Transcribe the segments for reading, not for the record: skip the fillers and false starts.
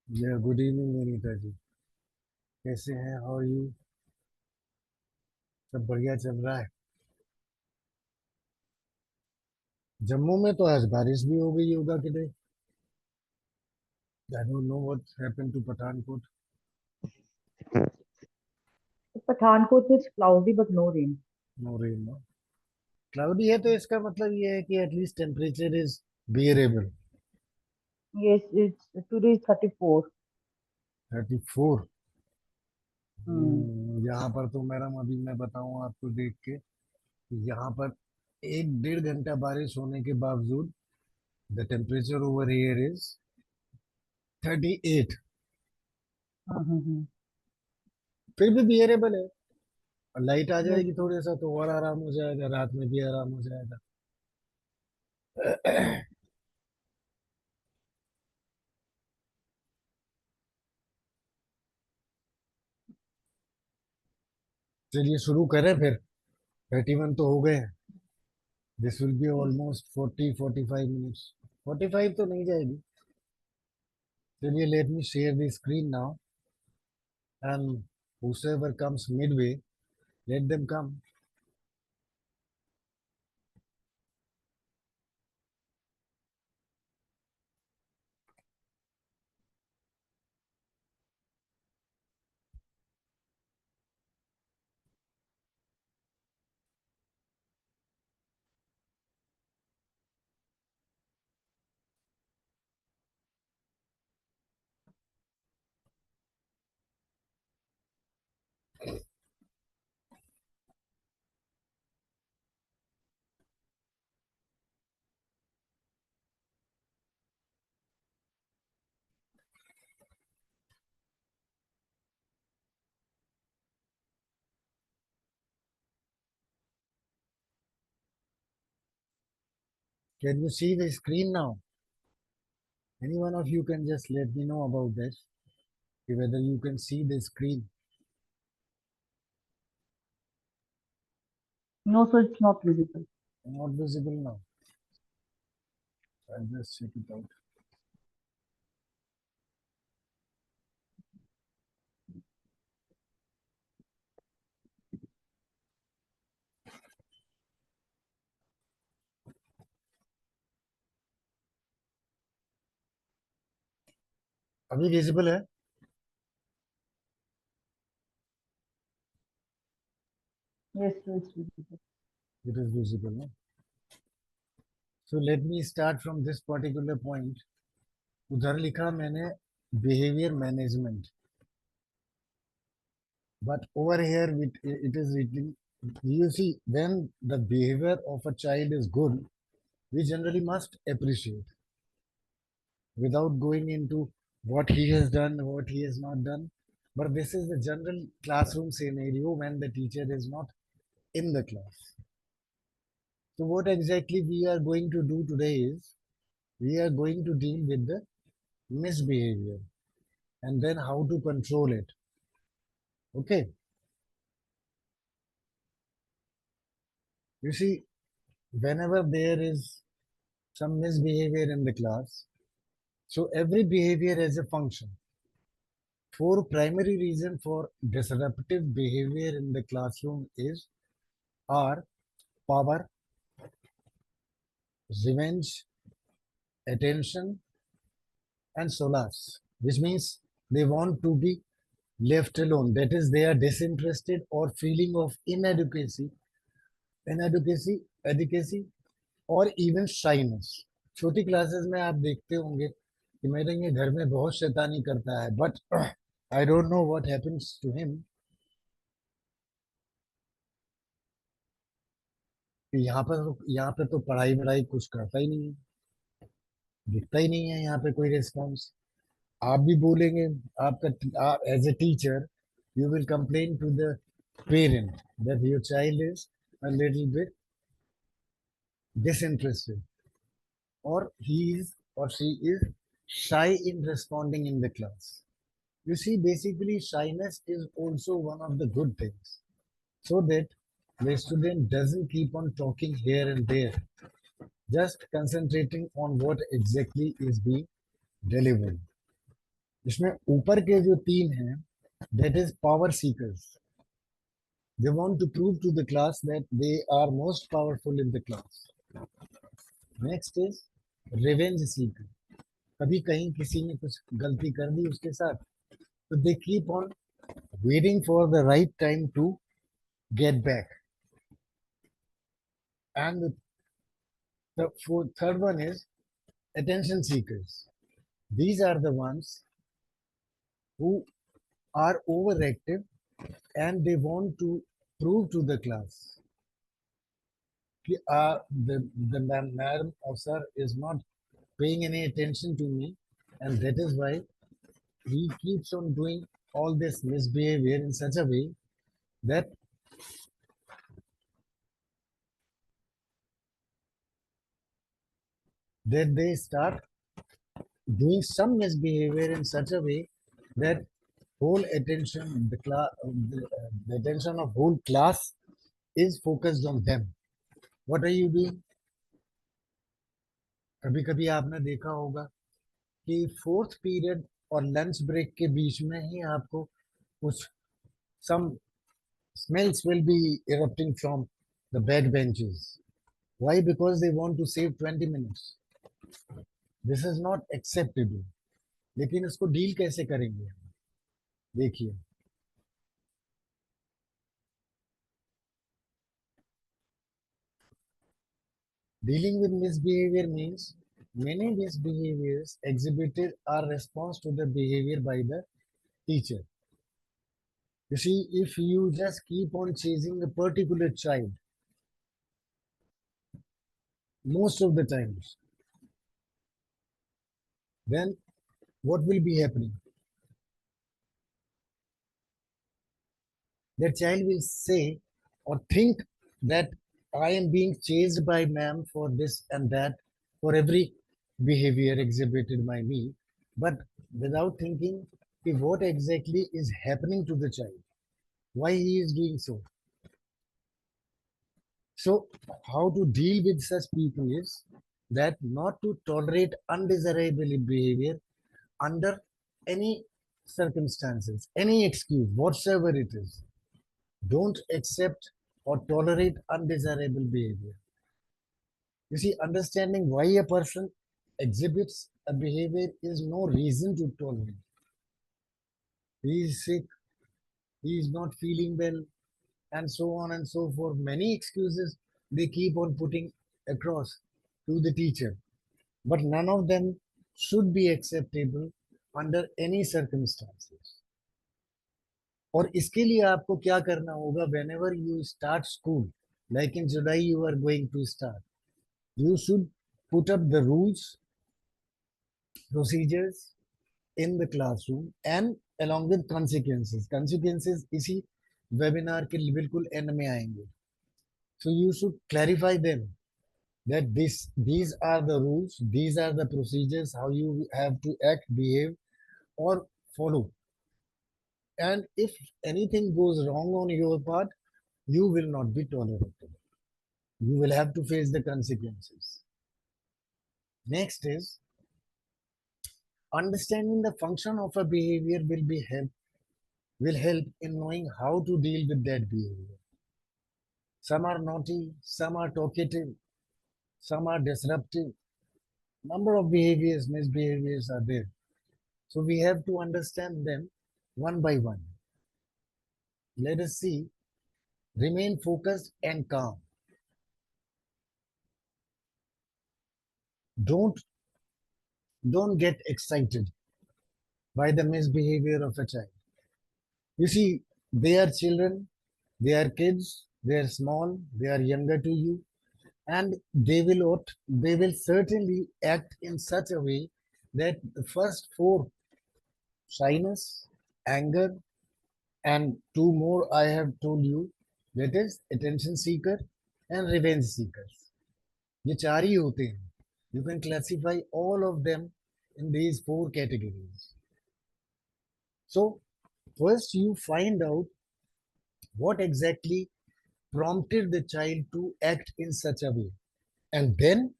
Good evening Vinita ji. कैसे हैं? How you? सब बढ़िया चल रहा है। जम्मू में तो आज बारिश भी हो गई होगा किधर। I don't know what happened to Pathankot. Pathankot is cloudy but no rain. No rain no. Cloudy है तो इसका मतलब ये है कि at least temperature is bearable. Yes, it's today is 34. 34। Hmm. यहाँ पर तो मैडम अभी मैं बताऊँ आपको देख के कि यहाँ पर 1 डेढ़ घंटा बारिश होने के बावजूद the temperature over here is 38। Mm-hmm. फिर भी बियरेबल है। और लाइट आ Yes, जाएगी yes. थोड़ा सा तो और आराम हो जाएगा, रात में भी आराम हो जाएगा। चलिए शुरू करें फिर। 31 तो हो गए हैं। This will be Yes. Almost 40 45 minutes. 45 तो नहीं जाएगी। चलिए let me share the screen now and whosoever comes midway, let them come. Can you see the screen now? Any one of you can just let me know about this, whether you can see the screen. No, so it's not visible. Not visible now. I'll just check it out. अभी visible है? Yes, so it's visible. It is visible, no? So let me start from this particular point. उधर लिखा मैंने behavior management, but over here it is written. You see, when the behavior of a child is good, we generally must appreciate without going into what he has done, what he has not done. But this is the general classroom scenario when the teacher is not in the class. So, what exactly we are going to do today is we are going to deal with the misbehavior and then how to control it. Okay. You see, whenever there is some misbehavior in the class, so every behavior has a function. Four primary reasons for disruptive behavior in the classroom is are power, revenge, attention, and solace, which means they want to be left alone. That is, they are disinterested or feeling of inadequacy, और even shyness. छोटी classes में आप देखते होंगे कि मेरे ये घर में बहुत शैतानी करता है, but I don't know what happens to him. कि यहाँ पे तो पढ़ाई वढ़ाई कुछ करता ही नहीं है, दिखता ही नहीं है यहाँ पे कोई रिस्पॉन्स। आप भी बोलेंगे, आपका as a teacher you will complain to the parent that your child is a little bit disinterested, or he is or she is shy in responding in the class. You see, basically, shyness is also one of the good things, so that the student doesn't keep on talking here and there, just concentrating on what exactly is being delivered. इसमें ऊपर के जो तीन हैं, that is power seekers. They want to prove to the class that they are most powerful in the class. Next is revenge seeker. कभी कहीं किसी ने कुछ गलती कर दी उसके साथ, तो they keep on waiting for the right time to get back. And the third one is attention seekers. These are the ones who are overactive and they want to prove to the class कि the madam or sir is not paying any attention to me, and that is why he keeps on doing all this misbehavior in such a way that they start doing some misbehavior in such a way that whole attention the attention of whole class is focused on them. What are you doing? कभी कभी आपने देखा होगा कि fourth period और lunch break के बीच में ही आपको कुछ some smells will be erupting from the back benches. Why? Because they want to save 20 minutes. This is not acceptable. लेकिन इसको डील कैसे करेंगे हम? देखिए, dealing with misbehavior means many misbehaviors exhibited are response to the behavior by the teacher. You see, if you just keep on chasing a particular child most of the times, then what will be happening? The child will say or think that I am being chased by ma'am for this and that, for every behavior exhibited by me, but without thinking what exactly is happening to the child, why he is doing so. So, how to deal with such people is that not to tolerate undesirable behavior under any circumstances, any excuse, whatsoever it is. Don't accept or tolerate undesirable behavior. You see, understanding why a person exhibits a behavior is no reason to tolerate. He is sick, he is not feeling well, and so on and so forth. Many excuses they keep on putting across to the teacher, but none of them should be acceptable under any circumstances. और इसके लिए आपको क्या करना होगा? whenever you start school, like in July you are going to start, you should put up the rules, procedures in the classroom and along with consequences. Consequences इसी webinar के बिल्कुल end में आएंगे. So you should clarify them that these are the rules, these are the procedures, how you have to act, behave, or follow. And if anything goes wrong on your part, you will not be tolerated. You will have to face the consequences. Next is understanding the function of a behavior will help in knowing how to deal with that behavior. Some are naughty, some are talkative, some are disruptive. Number of behaviors, misbehaviors are there. So we have to understand them one by one. Let us see. Remain focused and calm. Don't don't get excited by the misbehavior of a child. You see, they are children, they are kids, they are small, they are younger to you, and they will certainly act in such a way that the first four, shyness, anger, and two more I have told you, that is attention seeker and revenge seekers. ये चार ही होते हैं. You can classify all of them in these four categories. So first you find out what exactly prompted the child to act in such a way, and then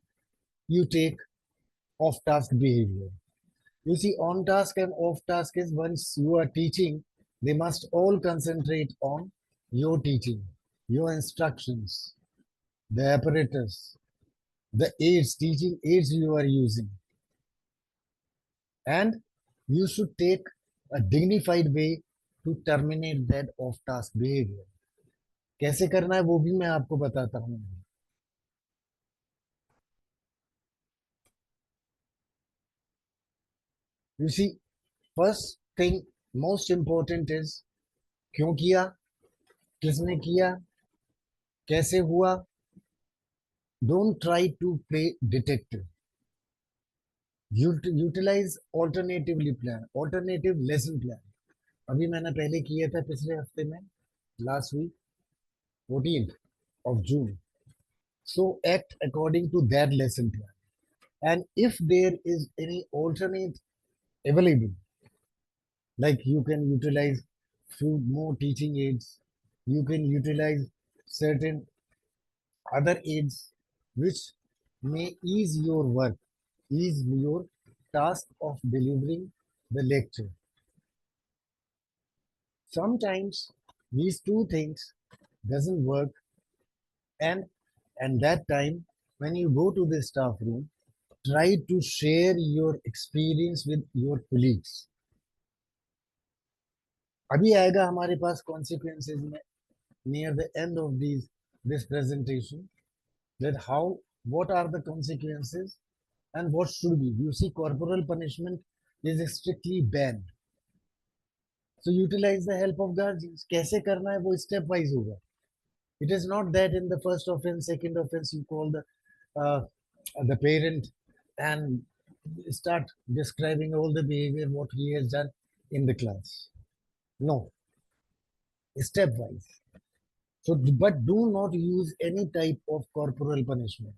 you take off task behavior. You see, on task and off task is once you are teaching, they must all concentrate on your teaching, your instructions, the apparatus, the aids, teaching aids you are using. And you should take a dignified way to terminate that off task behavior. कैसे करना है वो भी मैं आपको बताता हूँ. You see, first thing most important is क्यों किया, किसने किया, कैसे हुआ. Don't try to play detective. Utilize alternative lesson plan. अभी मैंने पहले किया था पिछले हफ्ते में, last week, 14th of June. So act according to that lesson plan. And if there is any alternate available, like you can utilize few more teaching aids, you can utilize certain other aids which may ease your work, ease your task of delivering the lecture. Sometimes these two things doesn't work, and that time when you go to the staff room, try to share your experience with your colleagues. अभी आएगा हमारे पास consequences में near the end of this presentation, that how, what are the consequences and what should be. You see, corporal punishment is strictly banned. So utilize the help of guardians. कैसे करना है वो step wise होगा. It is not that in the first offense, second offense, you call uh, the parent and start describing all the behavior what he has done in the class. No, step wise. So, but do not use any type of corporal punishment.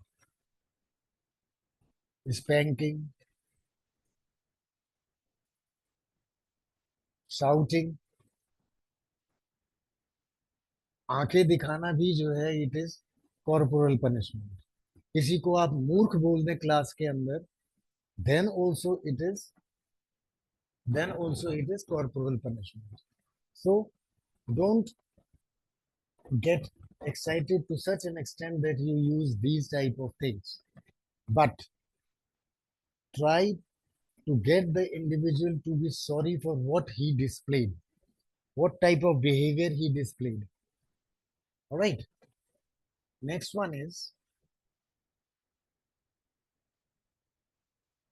Spanking, shouting, आंखें दिखाना भी जो है it is corporal punishment. किसी को आप मूर्ख बोल दें क्लास के अंदर, then also it is corporal punishment. So don't get excited to such an extent that you use these type of things, but try to get the individual to be sorry for what he displayed, what type of behavior he displayed. All right, next one is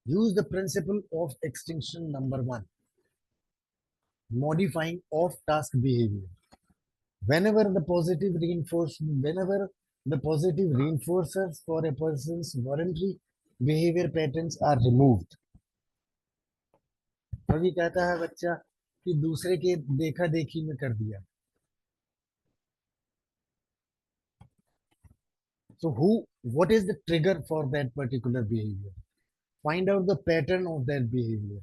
use the principle of extinction number 1, modifying off task behavior. Whenever the positive reinforcers for a person's voluntary behavior patterns are removed. कभी कहता है बच्चा कि दूसरे के देखा देखी में कर दिया. So what is the trigger for that particular behavior? Find out the pattern of that behavior.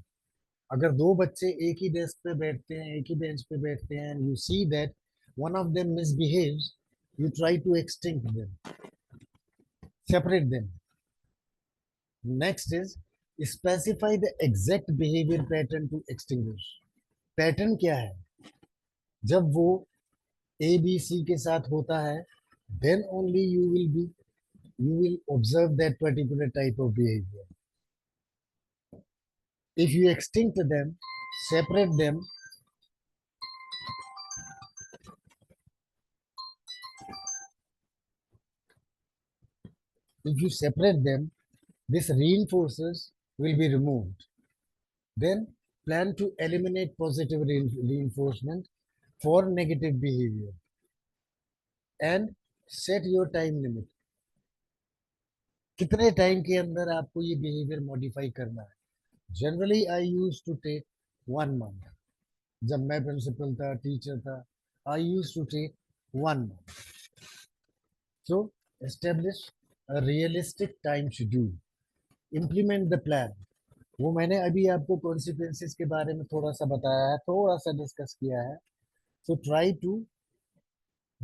अगर दो बच्चे एक ही डेस्क पे बैठते हैं, एक ही बेंच पे बैठते हैं, and you see that one of them misbehaves, you try to extinct them, separate them. Next is specify the exact behavior pattern to extinguish. Pattern क्या है? जब वो A, B, C के साथ होता है, then only you will observe that particular type of behavior. If you extinct them, separate them, this reinforcers will be removed. Then plan to eliminate positive reinforcement for negative behavior and set your time limit. कितने time के अंदर आपको ये behaviour modify करना है? Generally I use to take 1 month. जब मैं principal था, टीचर था, आई use to take 1 month. So establish a realistic time schedule. Implement the plan. वो मैंने अभी आपको कॉन्सिक्वेंसेस के बारे में थोड़ा सा बताया है, थोड़ा सा डिस्कस किया है. So try to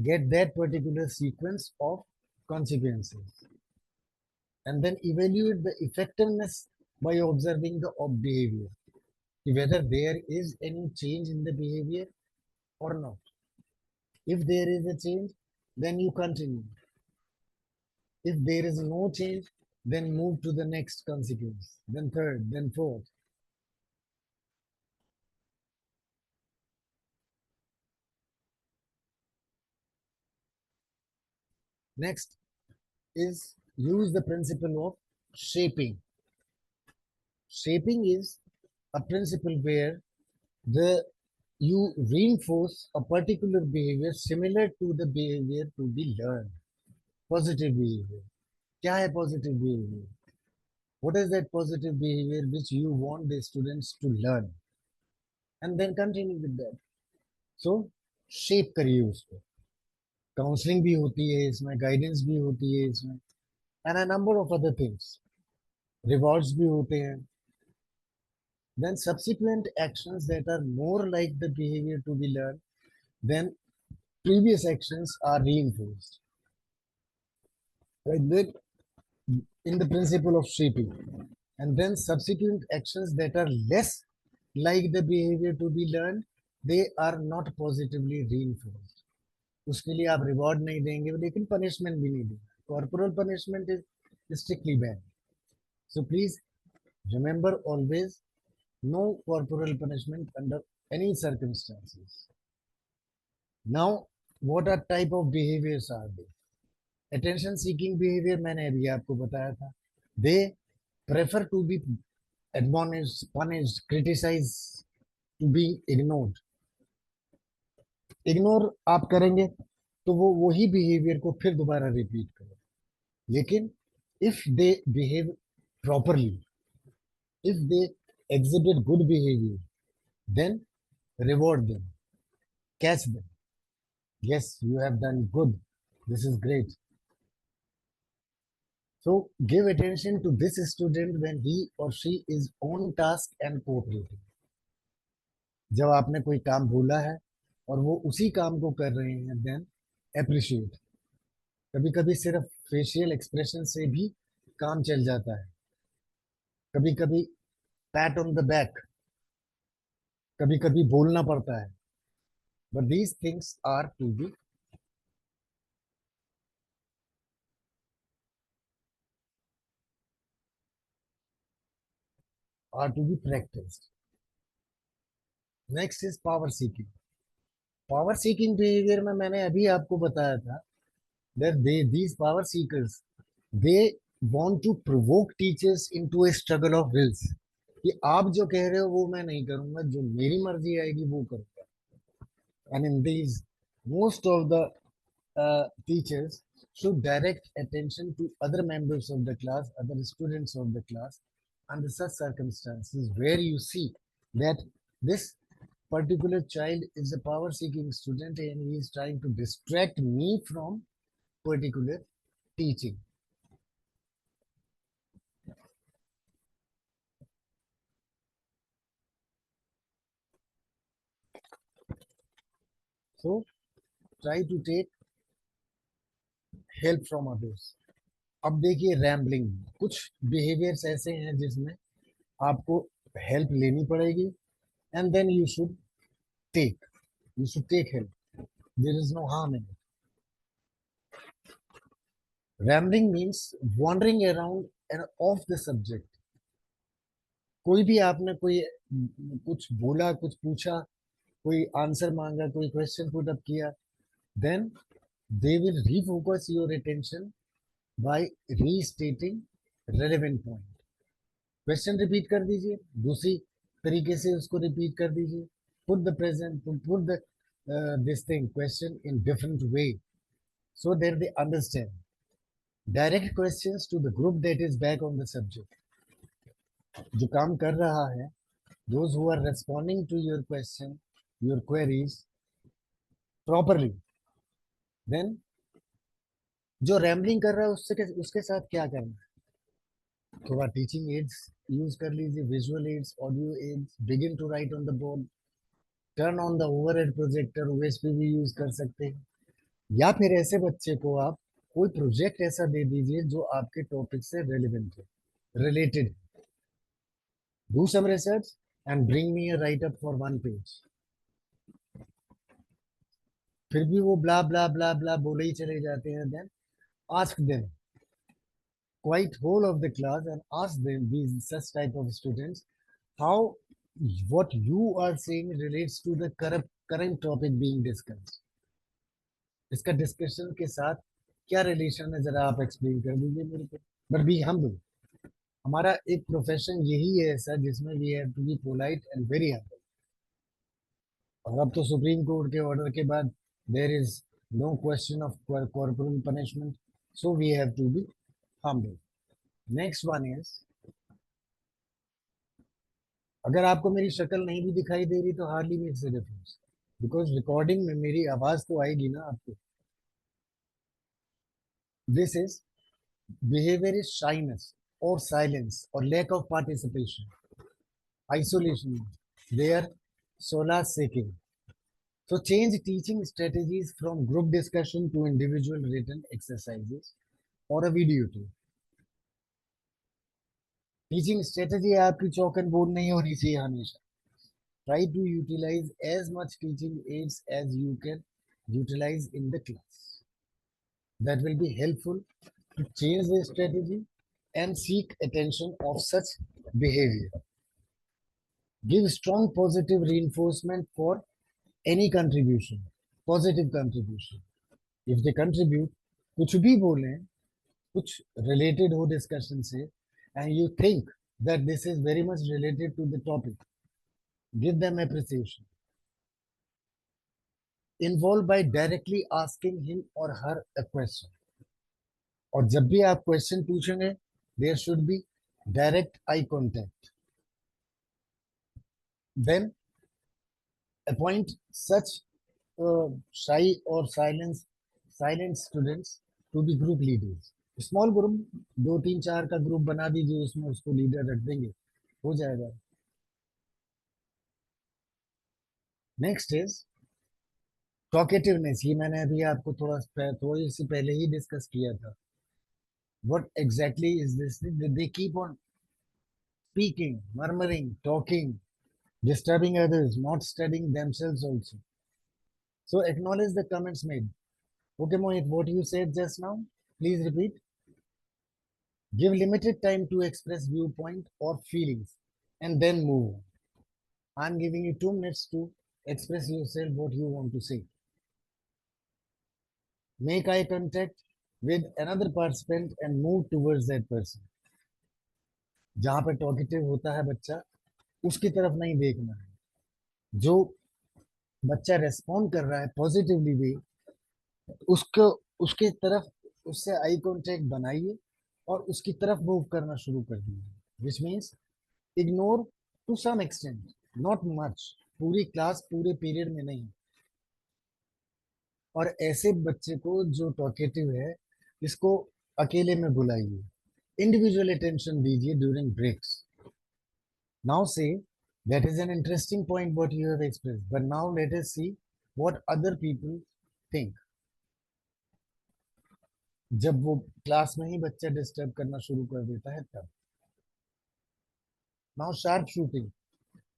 get that particular sequence of consequences and then evaluate the effectiveness by observing the behavior. whether there is any change in the behavior or not. If there is a change, then you continue. If there is no change, then move to the next consequence, then third, then fourth. Next is use the principle of shaping. Shaping is a principle where the you reinforce a particular behavior similar to the behavior to be learned. Positive behavior. क्या है positive behavior? What is that positive behavior which you want the students to learn? And then continue with that. So, shape करिए उसको. Counselling भी होती है इसमें, guidance भी होती है इसमें, and a number of other things. Rewards भी होते हैं. Then subsequent actions that are more like the behavior to be learned, then previous actions are reinforced. Right? Then in the principle of shaping, and then subsequent actions that are less like the behavior to be learned, they are not positively reinforced. उसके लिए आप reward नहीं देंगे लेकिन punishment भी नहीं देंगे. Corporal punishment is strictly ban. So please remember always, no corporal punishment under any circumstances. Now, what are type of behaviors are they? Attention seeking behavior मैंने अभी आपको बताया था. They prefer to be admonished, punished, criticized, to be ignored. Ignore आप करेंगे तो वो वही बिहेवियर को फिर दोबारा रिपीट करें. लेकिन if they behave properly, if they exhibit good behavior, then reward them, catch them. Yes, you have done good. This is great. So give attention to this student when he or she is on task and cooperating. जब आपने कोई काम भूला है और वो उसी काम को कर रहे हैं, then appreciate. कभी कभी सिर्फ फेशियल एक्सप्रेशन से भी काम चल जाता है. कभी कभी पैट ऑन द बैक, कभी कभी बोलना पड़ता है. But these things are to be practiced. Next is power seeking. Power seeking behavior में मैंने अभी आपको बताया था that these power seekers, they want to provoke teachers into a struggle of wills. कि आप जो कह रहे हो वो मैं नहीं करूंगा, जो मेरी मर्जी आएगी वो करूंगा. And in these, most of the teachers should direct attention to other members of the class, other students of the class, under such circumstances where you see that this particular child is a power seeking student and he is trying to distract me from particular teaching. So try to take help from others. अब देखिए rambling, कुछ behaviours ऐसे हैं जिसमें आपको help लेनी पड़ेगी and then take you should take help. There is no harm in it. Rambling means wandering around and off the subject. कोई भी आपने कोई कुछ बोला, कुछ पूछा, कोई आंसर मांगा, कोई क्वेश्चन पुट अप किया, then they will refocus your attention by restating relevant point. Question repeat कर दीजिए, दूसरी तरीके से उसको रिपीट कर दीजिए. Put the present, put the this thing question in different way so that they understand. Direct questions to the group that is back on the subject. जो काम कर रहा है, those who are responding to your question, your queries properly, then जो rambling कर रहा है उसके साथ क्या करना है. थोड़ा टीचिंग एड्स यूज कर लीजिए, visual aids, audio aids. Begin to write on the board, turn on the overhead projector, OSP भी यूज कर सकते हैं. या फिर ऐसे बच्चे को आप कोई प्रोजेक्ट ऐसा दे दीजिए जो आपके टॉपिक से रेलिवेंट है, related. Do some research and bring me a write up for 1 page. फिर भी वो blah blah blah blah बोले ही चले जाते हैं. Then ask them, quite whole of the class, and ask them, these such type of students, how what you are saying relates to the current topic being discussed. इसका discussion के साथ क्या relation है, जरा आप एक्सप्लेन कर दीजिए मेरे को. But be humble. हमारा एक प्रोफेशन यही है ऐसा जिसमें we have to be polite and very humble. और अब तो सुप्रीम कोर्ट के ऑर्डर के बाद there is no question of corporal punishment, so we have to be humble. Next one is, अगर आपको मेरी शक्ल नहीं भी दिखाई दे रही तो hardly makes a difference, because recording में मेरी आवाज तो आएगी ना आपको. This is behavior is shyness or silence or lack of participation, isolation. They are solace seeking. So change teaching strategies from group discussion to individual written exercises or a video tool. Teaching strategy आपकी chalk and board नहीं होनी चाहिए हमेशा. Try to utilize as much teaching aids as you can utilize in the class. That will be helpful to change the strategy and seek attention of such behavior. Give strong positive reinforcement for any contribution, positive contribution. If they contribute, कुछ भी बोलें, कुछ related हो discussion से, and you think that this is very much related to the topic, give them appreciation. Involve by directly asking him or her a question. और जब भी आप क्वेश्चन पूछेंगे, there should be direct eye contact. Then appoint such shy or silent students to be group leaders. Small group 2 3 4 का group बना दीजिए, उसमें उसको लीडर रख देंगे, हो जाएगा. Next is talkativeness. ये मैंने अभी आपको थोड़ी सी पहले ही डिस्कस किया था. What exactly is this? They keep on speaking, murmuring, talking, disturbing others, not studying themselves also. So acknowledge the comments made. Okay, Mohit, what you said just now, please repeat. Give limited time to express viewpoint or feelings and then move on. I'm giving you 2 minutes to express yourself what you want to say. Make eye contact with another participant and move towards that person. जहां पे talkative होता है बच्चा, उसकी तरफ नहीं देखना है. जो बच्चा रेस्पॉन्ड कर रहा है पॉजिटिवली वे, उसको उसके तरफ उससे आई कांटेक्ट बनाइए और उसकी तरफ मूव करना शुरू कर दीजिए. Which means ignore to some extent, not much. पूरी क्लास पूरे पीरियड में नहीं. और ऐसे बच्चे को जो टॉकेटिव है, इसको अकेले में बुलाइए, इंडिविजुअल अटेंशन दीजिए ड्यूरिंग ब्रेक्स. नाउ से that is an interesting point what you have expressed, but now let us see what other people think. जब वो क्लास में ही बच्चा डिस्टर्ब करना शुरू कर देता है तब. Now sharp shooting.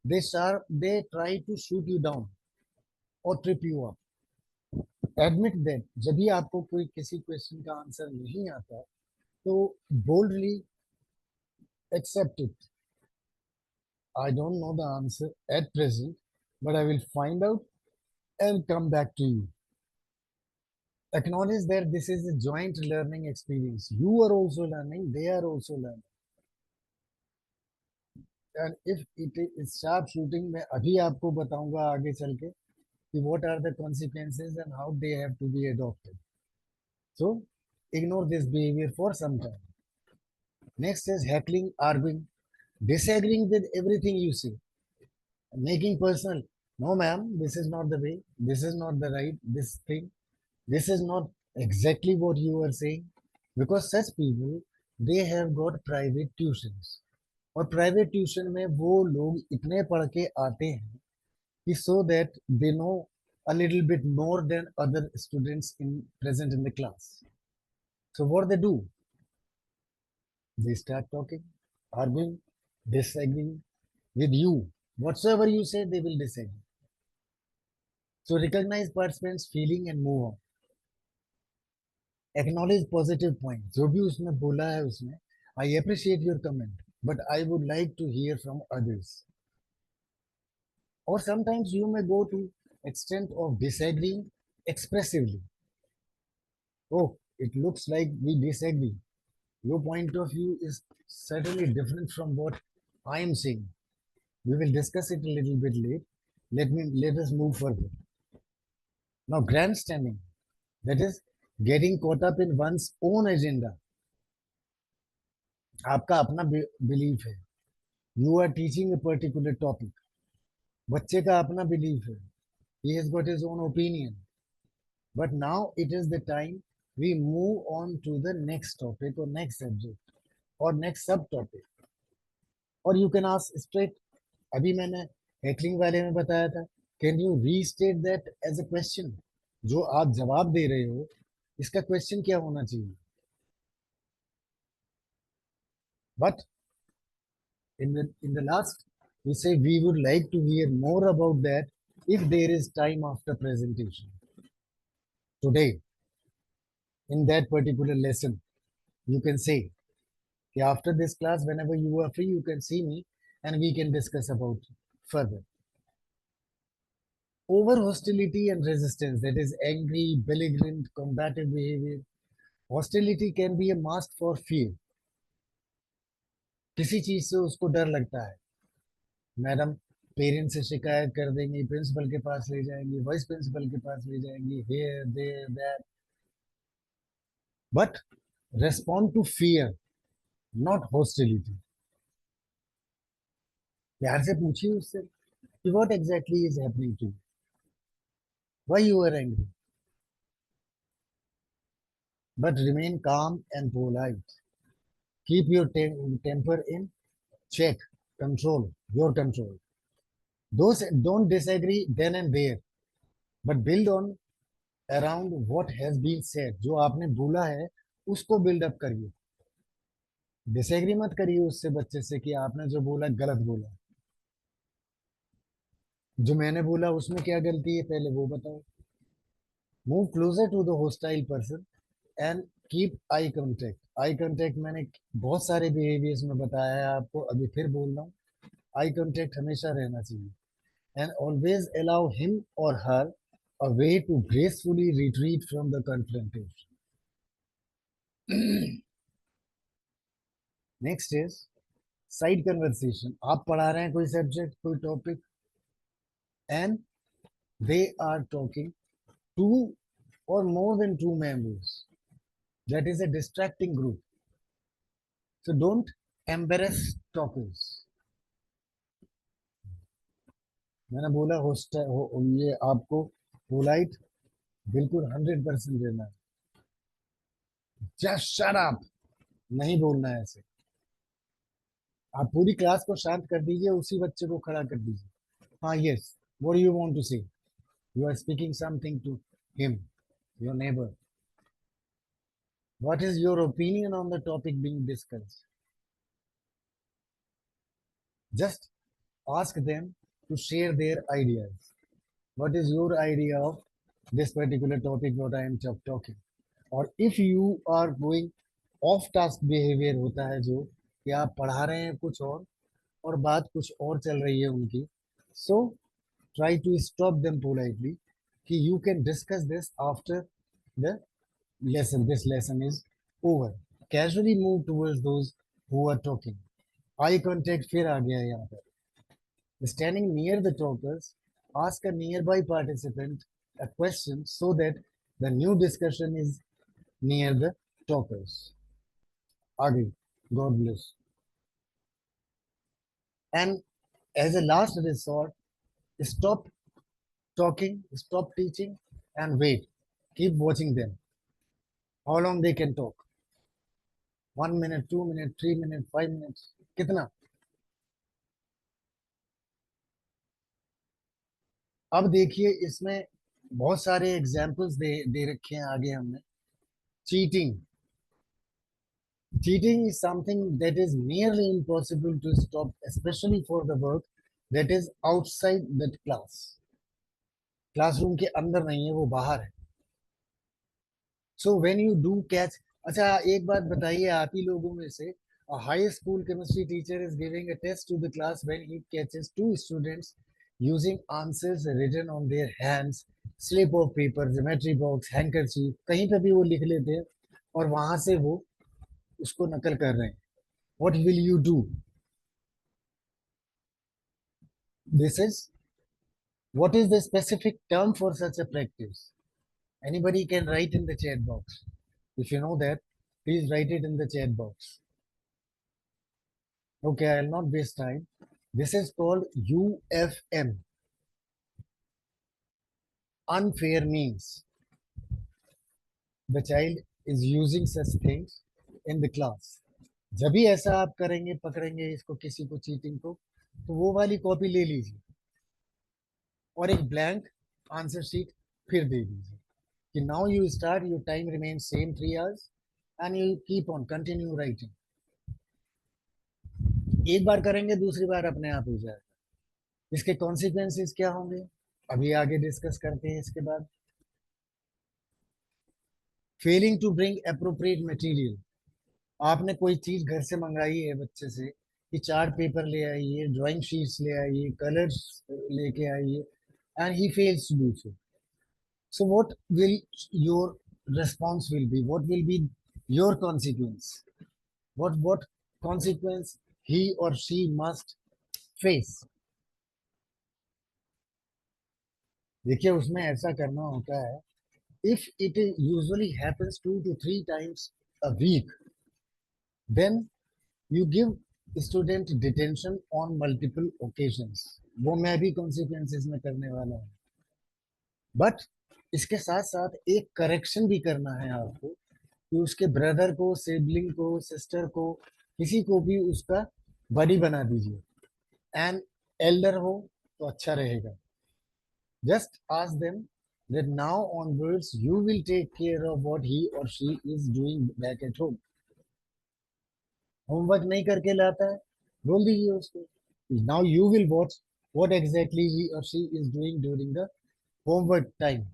they try to shoot you down or trip you up. Admit that जब भी आपको कोई किसी क्वेश्चन का आंसर नहीं आता, तो boldly accept it. I don't know the answer at present, but I will find out and come back to you. Acknowledge that this is a joint learning experience. You are also learning, they are also learning. And if it is sharp shooting, मैं अभी आपको बताऊंगा आगे चल के कि what are the consequences and how they have to be adopted. So ignore this behavior for some time. Next is heckling, arguing, disagreeing with everything you say, making personal. No, ma'am, this is not the way. This is not the right. This thing. This is not exactly what you are saying. Because such people, they have got private tuitions. और private tuition में वो लोग इतने पढ़ के आते हैं कि so that they know a little bit more than other students present in the class. So what they do? They start talking, arguing, disagreeing with you Whatsoever you say, they will disagree. So recognize participants' feeling and move on. Acknowledge positive points. जो भी उसने बोला है उसमें, I appreciate your comment, but I would like to hear from others. Or sometimes you may go to extent of disagreeing expressively. Oh, it looks like we disagree. Your point of view is certainly different from what I am saying. We will discuss it a little bit late. Let us move further. Now, grandstanding, that is getting caught up in one's own agenda. आपका अपना belief है. You are teaching a particular topic. बच्चे का अपना belief है. He has got his own opinion. But now it is the time we move on to the next topic or next subject or next subtopic. Or you can ask straight. अभी मैंने heckling वाले में बताया था. Can you restate that as a question? जो आप जवाब दे रहे हो, इसका क्वेश्चन क्या होना चाहिए? But in the last, we say we would like to hear more about that if there is time after presentation. Today, in that particular lesson, you can say, after this class, whenever you are free, you can see me and we can discuss about further. Over hostility and resistance, that is angry, belligerent, combative behavior. Hostility can be a mask for fear. किसी चीज से उसको डर लगता है. Madam parents से शिकायत कर देंगी, प्रिंसिपल के पास ले जाएंगी, वाइस प्रिंसिपल के पास ले जाएंगी, here there that. But respond to fear, not hostility. प्यार से पूछिए उससे कि what exactly is happening to you, why you are angry, but remain calm and polite. Keep your temper in check. Control your control. Those don't disagree then and there, but build on around what has been said. जो आपने बोला है उसको build up करिए. Disagree मत करिए उससे, बच्चे से, कि आपने जो बोला गलत बोला. जो मैंने बोला उसमें क्या गलती है पहले वो बताओ. Move closer to the hostile person and keep eye contact. Eye contact मैंने बहुत सारे बिहेवियर्स में बताया है आपको, अभी फिर बोल रहा हूँ. आई कांटेक्ट हमेशा रहना चाहिए. And always allow him or her a way to gracefully retreat from the confrontation. Next is side conversation. आप पढ़ा रहे हैं कोई सब्जेक्ट, कोई topic, and they are talking two or more than two members. That is a distracting group. So don't embarrass talkers. मैंने बोला ये आपको पोलाइट बिल्कुल 100% देना है. जस्ट शट अप, नहीं बोलना है ऐसे. आप पूरी क्लास को शांत कर दीजिए, उसी बच्चे को खड़ा कर दीजिए. हाँ, yes, what do you want to say? You are speaking something to him, your neighbour. What is your opinion on the topic being discussed? Just ask them to share their ideas. What is your idea of this particular topic what I am talking? और if you are going off task behavior होता है जो कि आप पढ़ा रहे हैं कुछ और बात कुछ और चल रही है उनकी. So try to stop them politely कि you can discuss this after the lesson. This lesson is over. Casually move towards those who are talking. Eye contact फिर आ गया यहाँ पर. Standing near the talkers, ask a nearby participant a question so that the new discussion is near the talkers. Adi, God bless. And as a last resort, stop talking, stop teaching, and wait. Keep watching them. How long they can talk? 1 minute, 2 minutes, 3 minutes, 5 minutes. कितना? अब देखिए इसमें बहुत सारे examples दे रखे हैं आगे हमने. Cheating. Cheating is something that is nearly impossible to stop, especially for the work that is outside that class, classroom के अंदर नहीं है, वो बाहर है. So when you do catch, अच्छा एक बात बताइए आप ही लोगों में से, a high school chemistry teacher is giving a test to the class when he catches two students using answers written on their hands, slip of paper, geometry box, handkerchief, कहीं पे भी वो लिख लेते हैं और वहां से वो उसको नकल कर रहे हैं. What will you do? This is, what is the specific term for such a practice? Anybody can write in the chat box. If you know that, please write it in the chat box. Okay, I'll not waste time. This is called UFM. Unfair means the child is using such things in the class. जब भी ऐसा आप करेंगे, पकड़ेंगे इसको, किसी को cheating को, तो वो वाली कॉपी ले लीजिए और एक ब्लैंक आंसर शीट फिर दे दीजिए कि now you start, your time remain same 3 hours and you keep on continue writing. एक बार करेंगे, दूसरी बार अपने आप हो जाएगा. इसके कॉन्सिक्वेंसेस क्या होंगे अभी आगे डिस्कस करते हैं. इसके बाद failing to bring appropriate material. आपने कोई चीज घर से मंगाई है बच्चे से कि चार्ट पेपर ले आइए, ड्राइंग शीट्स ले आइए, कलर्स लेके आइए, and he fails to do so. So what will your response will be? What will be your consequence? What consequence he or she must face? देखिए उसमें ऐसा करना होता है. If it usually happens 2 to 3 times a week, then you give student detention on multiple occasions. वो मैं भी consequences में करने वाला हूँ. बट इसके साथ साथ एक करेक्शन भी करना है आपको कि उसके ब्रदर को, सिबलिंग को, सिस्टर को, किसी को भी उसका बड़ी बना दीजिए. एंड एल्डर हो तो अच्छा रहेगा. Just ask them that now onwards you will take care of what he or she is doing back at home. Homework नहीं करके लाता है, बोल दीजिए उसको, now you will watch what exactly he or she is doing during the homework time.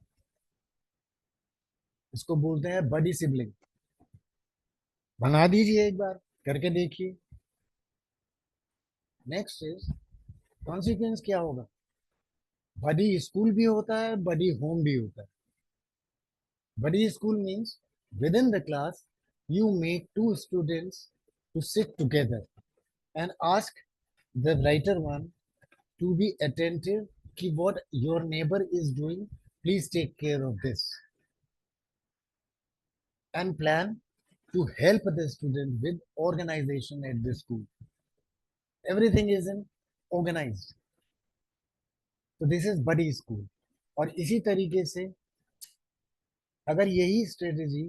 इसको बोलते हैं बड़ी सिबलिंग. बना दीजिए, एक बार करके देखिए. नेक्स्ट इज कॉन्सिक्वेंस क्या होगा. बडी स्कूल भी होता है, बडी होम भी होता है. Buddy school means with in the class you make two students to sit together and ask the writer one to be attentive कि what your neighbour is doing, please take care of this, and plan to help the student with organization at the school. Everything is in organized. तो this is बड़ी school. और इसी तरीके से अगर यही strategy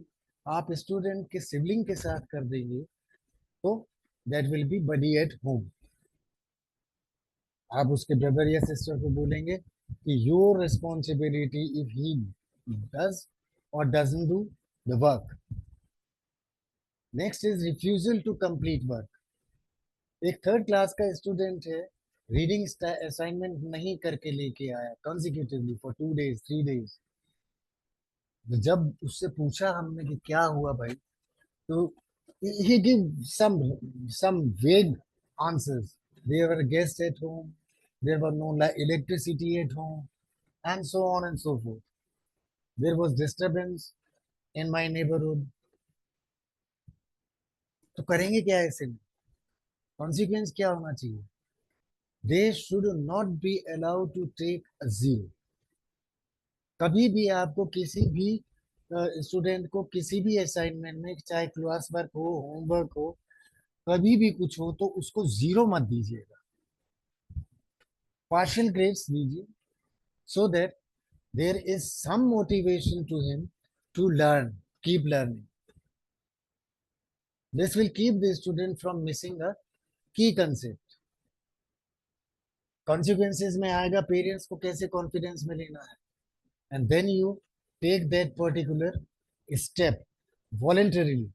आप स्टूडेंट के सिबलिंग के साथ कर देंगे तो that will be buddy at home. आप उसके ब्रदर या सिस्टर को बोलेंगे कि your responsibility if he does और doesn't do the work. Next is refusal to complete work. एक थर्ड क्लास का स्टूडेंट है, रीडिंग असाइनमेंट नहीं करके लेके आया कंसेक्यूटिवली फॉर 2 days 3 days. जब उससे पूछा हमने कि क्या हुआ भाई, तो he give some vague answers. There were guests at home, there were no electricity at home, and so on and so forth. There was disturbance in my neighborhood. तो करेंगे क्या ऐसे में? कॉन्सिक्वेंस क्या होना चाहिए? They should not be allowed to take a zero. कभी भी आपको किसी भी स्टूडेंट को किसी भी असाइनमेंट में, चाहे क्लास वर्क हो, होमवर्क हो, कभी भी कुछ हो, तो उसको जीरो मत दीजिएगा. पार्शियल ग्रेड्स दीजिए so that there is some motivation to him to learn, keep learning. This will keep the student from missing a key concept. Consequences में आएगा पेरेंट्स को कैसे कॉन्फिडेंस में लेना है, and then you take that particular step voluntarily.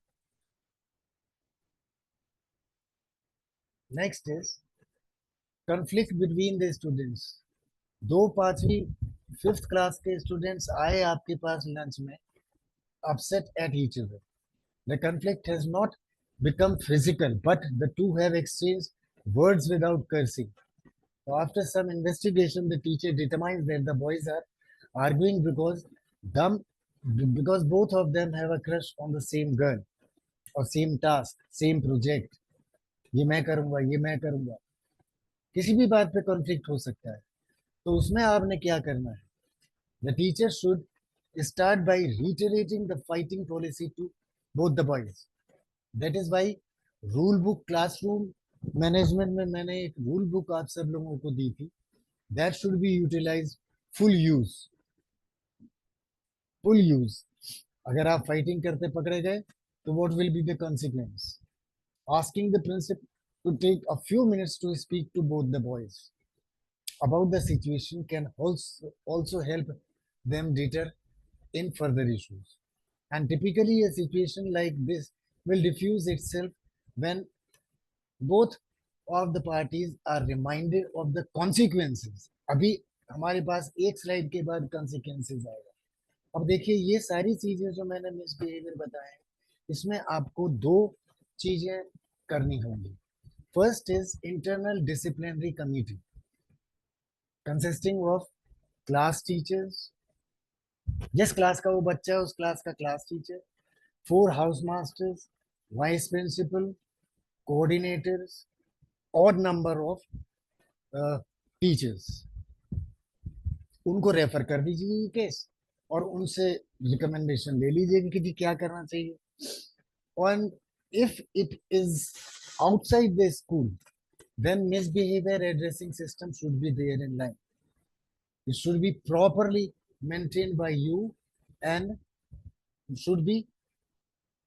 Next is conflict between the students. दो पांचवी fifth class के स्टूडेंट्स आए आपके पास लंच में, upset at each other. The conflict has not become physical, but the two have exchanged words without cursing. So after some investigation, the teacher determines that the boys are arguing them because both of them have a crush on the same girl or same task, same project. ये मैं करूंगा, ये मैं करूंगा, किसी भी बात पे कॉन्फ्लिक्ट हो सकता है. तो उसमें आपने क्या करना है? The teacher should start by reiterating the fighting policy to both the boys. That is why rule book classroom management में मैंने एक rule book आप सब लोगों को दी थी. That should be utilized full use. Full use. अगर आप फाइटिंग करते पकड़े गए तो what will be the consequence? Asking the principal to take a few minutes to speak to both the boys about the situation can also help them deter in further issues. And typically, a situation like this will diffuse itself when both of the parties are reminded of the consequences. अभी हमारे पास एक slide के बाद consequences आएगा. अब देखिए ये सारी चीजें जो मैंने मिसबिहेवियर बताए, इसमें आपको दो चीजें करनी होंगी. First is internal disciplinary committee consisting of class teachers, जिस क्लास का वो बच्चा है उस क्लास का class teacher, 4 house masters, vice principal, coordinators, odd number of teachers. उनको रेफर कर दीजिए ये केस और उनसे रिकमेंडेशन ले लीजिए कि क्या करना चाहिए. और if it is outside the school, then misbehavior addressing system should be there in line. It should be properly maintained by you and should be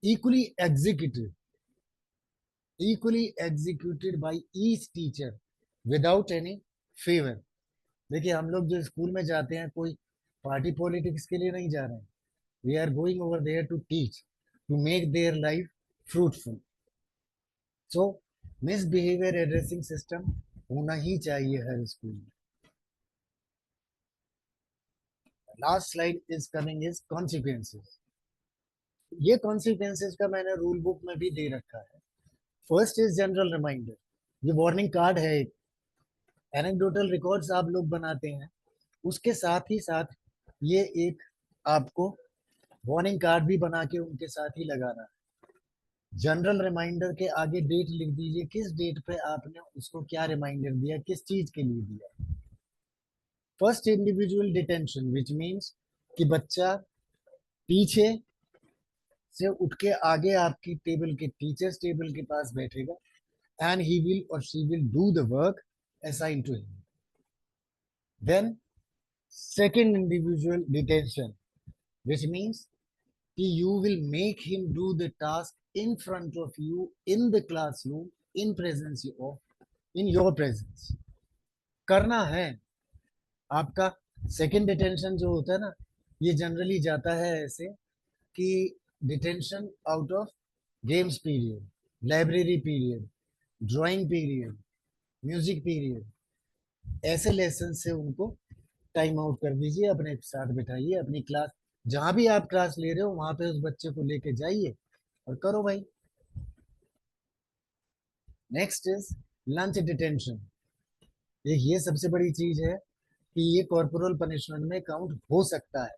equally executed by each teacher without any favor. देखिए हम लोग जो school में जाते हैं कोई party politics के लिए नहीं जा रहे हैं. We are going over there to teach, to make their life fruitful. So misbehaviour addressing system होना ही चाहिए हर स्कूल में. Last slide is coming is consequences. ये कॉन्सिक्वेंसेस का मैंने रूल बुक में भी दे रखा है. First is general reminder. ये वार्निंग कार्ड है, एक एनेक्डोटल रिकॉर्ड्स आप लोग बनाते हैं, उसके साथ ही साथ ये एक आपको वार्निंग कार्ड भी बना के उनके साथ ही लगाना है. जनरल रिमाइंडर के आगे डेट लिख दीजिए, किस डेट पे आपने उसको क्या रिमाइंडर दिया, किस चीज के लिए दिया. First individual detention which means कि बच्चा पीछे से उठ के आगे आपकी टेबल के टीचर्स टेबल के पास बैठेगा and he will or she will do the work assigned to him. Then second individual detention, which means you will make him do the task in front of you in the classroom in presence of in your presence. करना है आपका. Second detention जो होता है ना, ये generally जाता है ऐसे कि detention out of games period, library period, drawing period, music period, ऐसे लेसन से उनको टाइम आउट कर दीजिए, अपने साथ बिठाइए, अपनी क्लास जहां भी आप क्लास ले रहे हो वहां पे उस बच्चे को लेके जाइए और करो भाई. Next is lunch detention. ये सबसे बड़ी चीज है कि ये कॉर्पोरल पनिशमेंट में काउंट हो सकता है.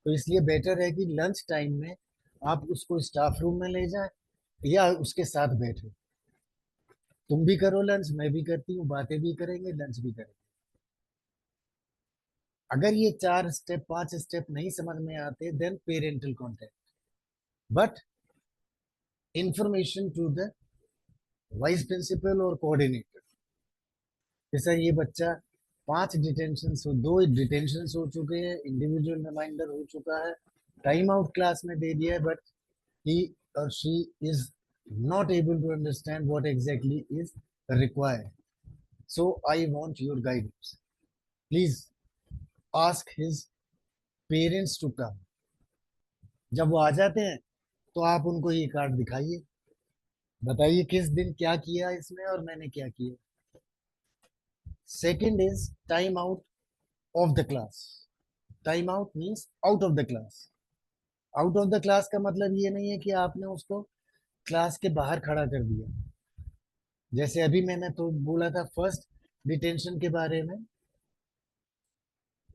तो इसलिए बेटर है कि लंच टाइम में आप उसको स्टाफ रूम में ले जाएं या उसके साथ बैठे. तुम भी करो लंच, मैं भी करती हूँ, बातें भी करेंगे, लंच भी करेंगे. अगर ये 4 स्टेप 5 स्टेप नहीं समझ में आते, then parental contact, but information to the vice principal और कोऑर्डिनेटर. जैसा ये बच्चा 5 डिटेंशन हो, 2 डिटेंशन हो चुके हैं, इंडिविजुअल रिमाइंडर हो चुका है, टाइम आउट क्लास में दे दिया है, but he or she is not able to understand what exactly is required. So I want your guidance. Please ask his parents to come. जब वो आ जाते हैं तो आप उनको ये कार्ड दिखाइए, बताइए किस दिन क्या किया इसमें और मैंने क्या किया. Second is time out of the class. Time out means out of the class. Out of the class का मतलब ये नहीं है कि आपने उसको क्लास के बाहर खड़ा कर दिया. जैसे अभी मैंने तो बोला था फर्स्ट डिटेंशन के बारे में,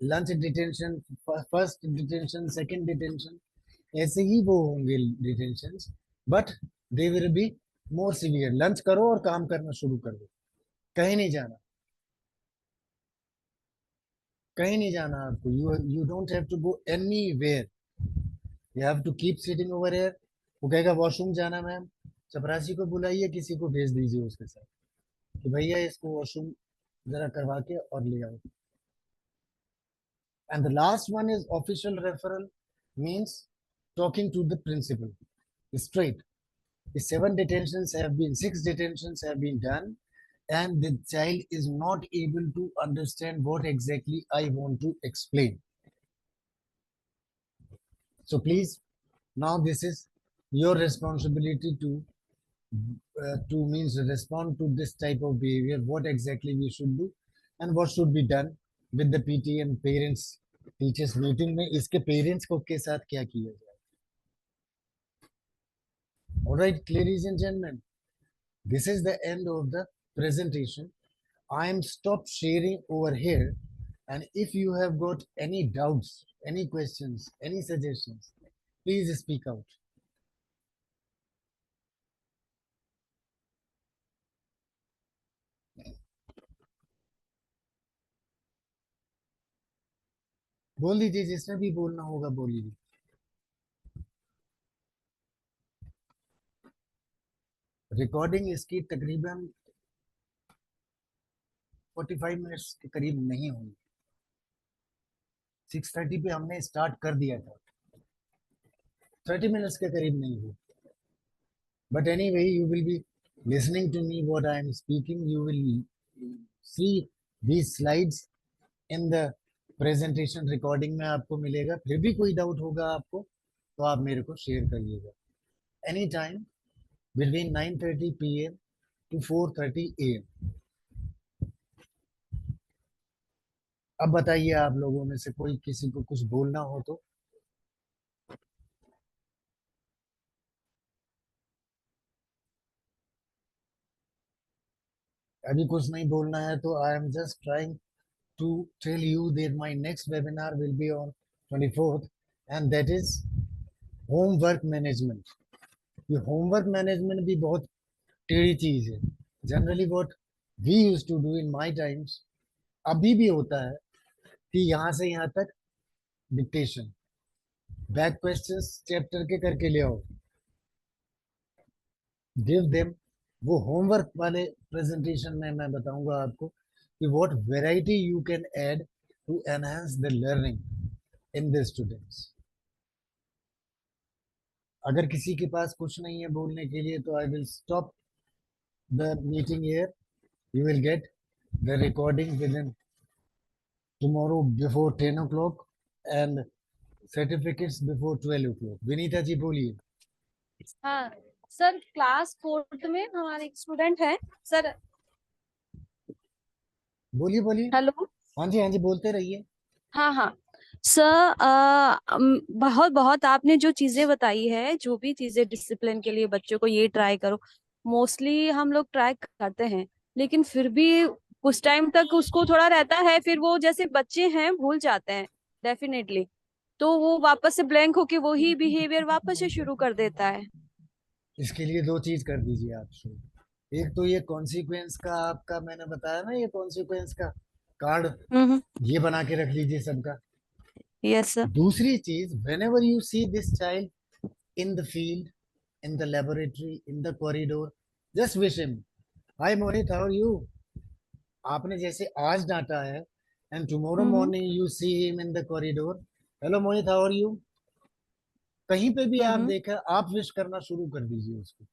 lunch detention, first detention, second detention, ऐसे ही वो होंगे detentions, but they will be more severe. Lunch करो और काम करना शुरू कर दो, कहीं नहीं जाना, कहीं नहीं जाना आपको. You don't have to go anywhere, you have to keep sitting over here. वो कहेगा वॉशरूम जाना मैम, चपरासी को बुलाइए, किसी को भेज दीजिए उसके साथ कि भैया इसको वॉशरूम जरा करवा के और ले आओ. And the last one is official referral, means talking to the principal straight. The six detentions have been done, and the child is not able to understand what exactly I want to explain. So please, now this is your responsibility to means respond to this type of behavior, what exactly we should do and what should be done with the PT and parents teachers meeting में इसके parents को के साथ क्या किया जाए. All right, ladies and gentlemen, this is the end of the presentation. I am stop sharing over here, and if you have got any doubts, any questions, any suggestions, please speak out. बोल दीजिए, जिसने भी बोलना होगा बोल लीजिए. Recording इसकी तकरीबन 45 मिनट्स के करीब नहीं होगी. 6:30 पे हमने स्टार्ट कर दिया था, 30 मिनट्स के करीब नहीं हुई. But anyway, you will be listening to me what I am speaking. You will see these slides in the presentation recording में आपको मिलेगा. फिर भी कोई डाउट होगा आपको तो आप मेरे को शेयर करिएगा. Any time between 9:30 p.m. to 4:30 a.m. अब बताइए आप लोगों में से कोई किसी को कुछ बोलना हो तो. अभी कुछ नहीं बोलना है तो I am just trying to tell you that my next webinar will be on 24th, and that is homework management. ये homework management भी बहुत टेढ़ी चीज है. Generally what we use to do in my times, अभी भी होता है कि यहाँ से यहाँ तक डिक्टेशन, बैक क्वेश्चंस चैप्टर के करके ले आओ, गिव देम. वो होमवर्क वाले प्रेजेंटेशन में मैं बताऊंगा आपको कि what variety you can add to enhance the learning in the students. अगर किसी के पास कुछ नहीं है बोलने के लिए तो I will stop the meeting here. You will get the recording within tomorrow before 10 o'clock and certificates before 12 o'clock. Vinita ji बोलिए. हाँ सर, क्लास 4th में हमारे एक स्टूडेंट है सर. बोलिए बोलिए. हेलो. हाँ जी बोलते रहिए. हाँ हाँ सर, बहुत बहुत आपने जो चीजें बताई है, जो भी चीजें डिसिप्लिन के लिए बच्चों को ये ट्राई करो, मोस्टली हम लोग ट्राई करते हैं, लेकिन फिर भी कुछ टाइम तक उसको थोड़ा रहता है, फिर वो जैसे बच्चे हैं भूल जाते हैं डेफिनेटली, तो वो वापस से ब्लैंक होके वही बिहेवियर वापस से शुरू कर देता है. इसके लिए दो चीज कर दीजिए आप शुरू. एक तो ये कॉन्सिक्वेंस का आपका मैंने बताया ना, ये कॉन्सिक्वेंस का कार्ड ये बना के रख लीजिए सबका. Yes sir. दूसरी चीज, whenever you see this child in the field, in the laboratory, in the corridor, just wish him, hi Mohit, how are you. आपने जैसे आज डांटा है, and tomorrow morning you see him in the corridor, hello Mohit, how are you. कहीं पे भी आप देखा, आप विश करना शुरू कर दीजिए उसको.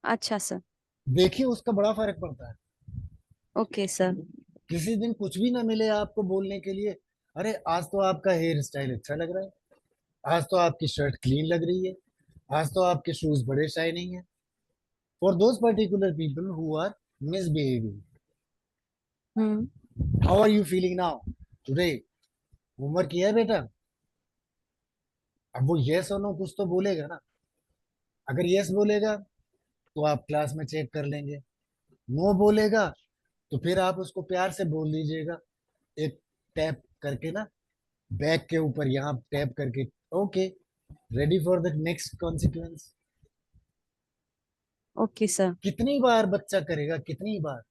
अच्छा सर. देखिए उसका बड़ा फर्क पड़ता है. Okay sir. किसी दिन कुछ भी ना मिले आपको बोलने के लिए, अरे आज तो आपका हेयर स्टाइल अच्छा लग रहा है, आज तो आपकी शर्ट क्लीन लग रही है, आज तो आपके शूज बड़े शाइनिंग है. For those particular people who are misbehaving, how are you feeling now today? Homework किया है बेटा? अब वो यस और नो कुछ तो बोलेगा ना। अगर यस बोलेगा तो आप क्लास में चेक कर लेंगे, नो बोलेगा तो फिर आप उसको प्यार से बोल दीजिएगा, एक टैप करके ना, बैक के ऊपर यहाँ टैप करके, okay, ready for the next consequence. Okay sir. कितनी बार बच्चा करेगा, कितनी बार?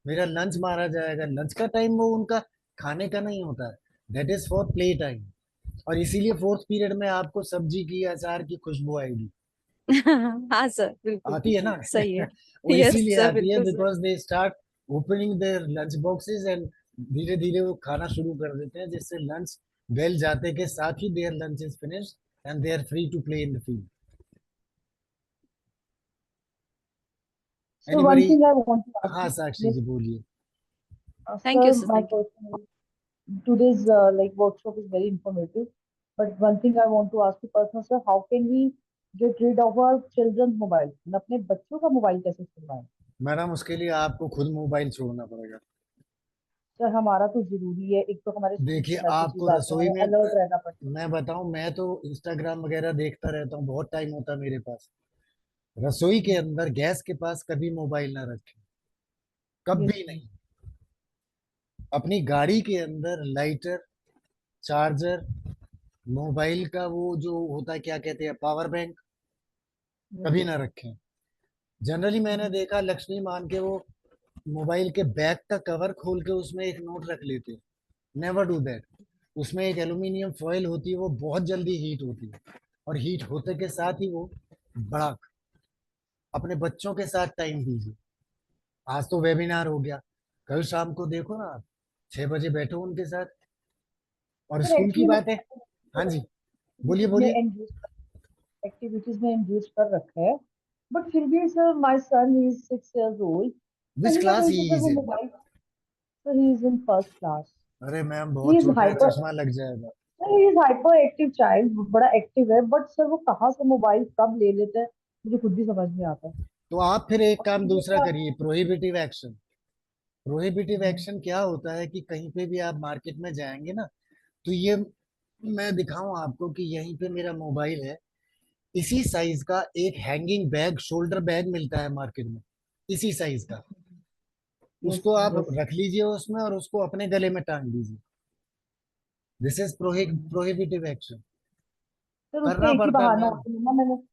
मेरा लंच मारा जाएगा, लंच का टाइम वो उनका खाने का नहीं होता है, that is for play time. और इसीलिए फोर्थ पीरियड में आपको सब्जी की, अचार की खुशबू आएगी। हाँ सर, बिल्कुल आती है ना? सही है। वो यस इसीलिए सर, आती है बिल्कुल sir. Because they start opening there lunch boxes and धीरे धीरे वो खाना शुरू कर देते हैं, जिससे लंच बेल जाते के साथ ही their lunch is finished and they are free to play in the field. So one anybody? thing I want to ask हाँ you, साक्षी yes, जी बोलिए। Thank you sir, sir, my thank you. question is, today's like workshop is very informative. But one thing I want to ask you, personal sir, how can we get rid of our children's mobile? अपने बच्चों का mobile कैसे छुड़वाएं? Madam उसके लिए आपको खुद mobile छोड़ना पड़ेगा। सर हमारा तो जरूरी है, एक तो हमारे स्कूल देखिए के मैसेजेस आपको आते हैं, रसोई हमें में, अलर्ट रहना पड़ता मैं बताऊं, मैं तो इंस्टाग्राम वगैरह देखता रहता हूँ, बहुत टाइम होता है मेरे पास। रसोई के है। अंदर गैस के पास कभी मोबाइल ना रखें, यस कभी सर। नहीं। अपनी गाड़ी के अंदर लाइटर, चार्जर, मोबाइल का वो जो होता है क्या कहते हैं, पावर बैंक, यस कभी सर। ना रखें। जनरली मैंने देखा लक्ष्मी मान के वो मोबाइल के बैक का कवर खोल के उसमें एक नोट रख लेते हैं। Never do that. उसमें एक एल्यूमिनियम फॉइल होती है, वो बहुत जल्दी हीट होती है, और हीट होते के साथ ही वो बड़ा। अपने बच्चों के साथ टाइम दीजिए। आज तो वेबिनार हो गया, कल शाम को देखो ना आप, 6 बजे बैठो उनके साथ। और सर स्कूल की एक्चुअली बात है। हाँ जी, बोलिए में बोलिए। एंगेज एक्टिविटीज में एंगेज कर रखा है, बट फिर भी sir my son is 6 years old, which कहीं ना क्लास कहीं ही से सर इज वो in? Mobile, sir he is in first class. अरे मैम ही बहुत इज छोटा है, हाइपर, चश्मा लग जाएगा। Sir he is hyper active child, बड़ा एक्टिव है, बट सर वो कहाँ से मोबाइल कब ले लेता है मुझे खुद भी समझ नहीं आता। तो आप फिर एक और काम दूसरा दूसरा, करिए, प्रोहिबिटिव एक्शन। प्रोहिबिटिव हम्म, एक्शन क्या होता है कि कहीं पे भी आप मार्केट में जाएंगे ना, तो ये मैं दिखाऊं आपको कि यहीं पे मेरा मोबाइल है, इसी साइज का एक हैंगिंग बैग, शोल्डर बैग मिलता है मार्केट में, इसी साइज का। यस उसको सर, आप यस। रख लीजिए उसमें और उसको अपने गले में टांग दीजिए। This is prohibitive action. Sir उसका करना एक ही पड़ता है बहाना मैम। होता है,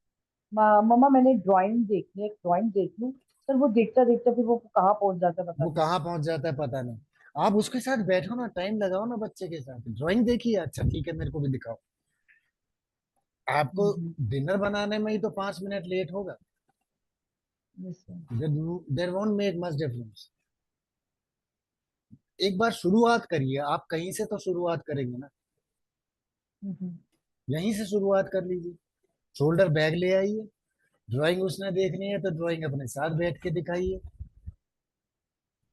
मम्मा मैंने ड्राइंग देखनी है, एक ड्राइंग देख लूं। सर वो देखता देखता फिर वो कहाँ पहुंच जाता है पता वो नहीं। कहाँ पहुंच जाता है पता नहीं। आप उसके साथ बैठो ना, टाइम लगाओ ना बच्चे के साथ, ड्राइंग देखिए, अच्छा ठीक है मेरे को भी दिखाओ। आपको हम्म। डिनर बनाने में ही तो 5 मिनट लेट होगा, yes sir. There won't make much difference. एक बार शुरुआत करिए, आप कहीं से तो शुरुआत करेंगे ना, हम्म। यहीं से शुरुआत कर लीजिए। शोल्डर बैग ले आइए, ड्राइंग उसने देखनी है तो ड्राइंग अपने साथ बैठ के दिखाइए।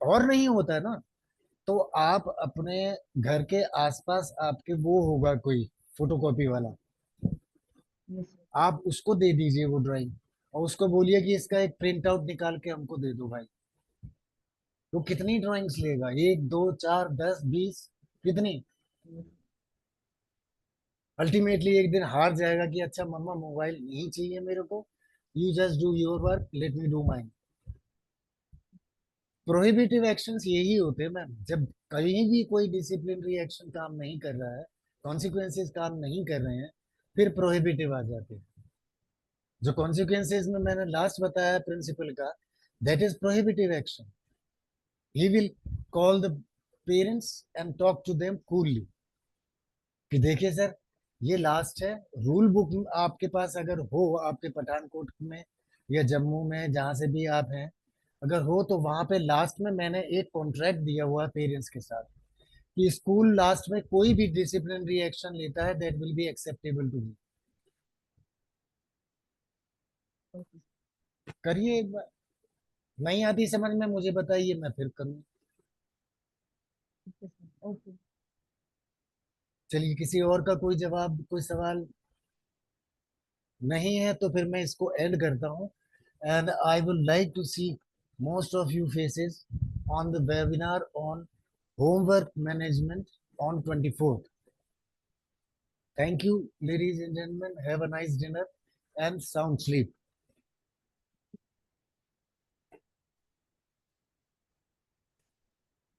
और नहीं होता है ना, तो आप अपने घर के आसपास आपके वो होगा कोई फोटोकॉपी वाला, यस सर। आप उसको दे दीजिए वो ड्राइंग, और उसको बोलिए कि इसका एक प्रिंट आउट निकाल के हमको दे दो भाई। वो कितनी ड्राइंग्स लेगा, 1 2 4 10 20, कितनी? अल्टीमेटली एक दिन हार जाएगा कि अच्छा मम्मा मोबाइल नहीं चाहिए मेरे को, you just do your work, let me do mine. Prohibitive actions यही होते हैं मैम, जब कहीं भी कोई डिसिप्लिनरी एक्शन काम नहीं कर रहा है, कॉन्सिक्वेंसेस काम नहीं कर रहे हैं, फिर प्रोहिबिटिव आ जाते हैं। जो कॉन्सिक्वेंसेस में मैंने लास्ट बताया प्रिंसिपल का, that is prohibitive action. He will call the parents and talk to them coolly कि देखिए सर, ये लास्ट है। रूल बुक आपके पास अगर हो, आपके पठानकोट में या जम्मू में जहाँ से भी आप हैं, अगर हो तो वहां पे लास्ट में मैंने एक कॉन्ट्रैक्ट दिया हुआ है पेरेंट्स के साथ कि स्कूल लास्ट में कोई भी डिसिप्लिनरी एक्शन लेता है that will be acceptable to me. करिए एक बार, नहीं आती समझ में मुझे बताइए, मैं फिर करूँ। ओके। चलिए, किसी और का कोई जवाब, कोई सवाल नहीं है तो फिर मैं इसको एंड करता हूँ। And I would like to see most of you faces on the webinar on homework management on 24th. Thank you, ladies and gentlemen. Have a nice dinner and sound sleep.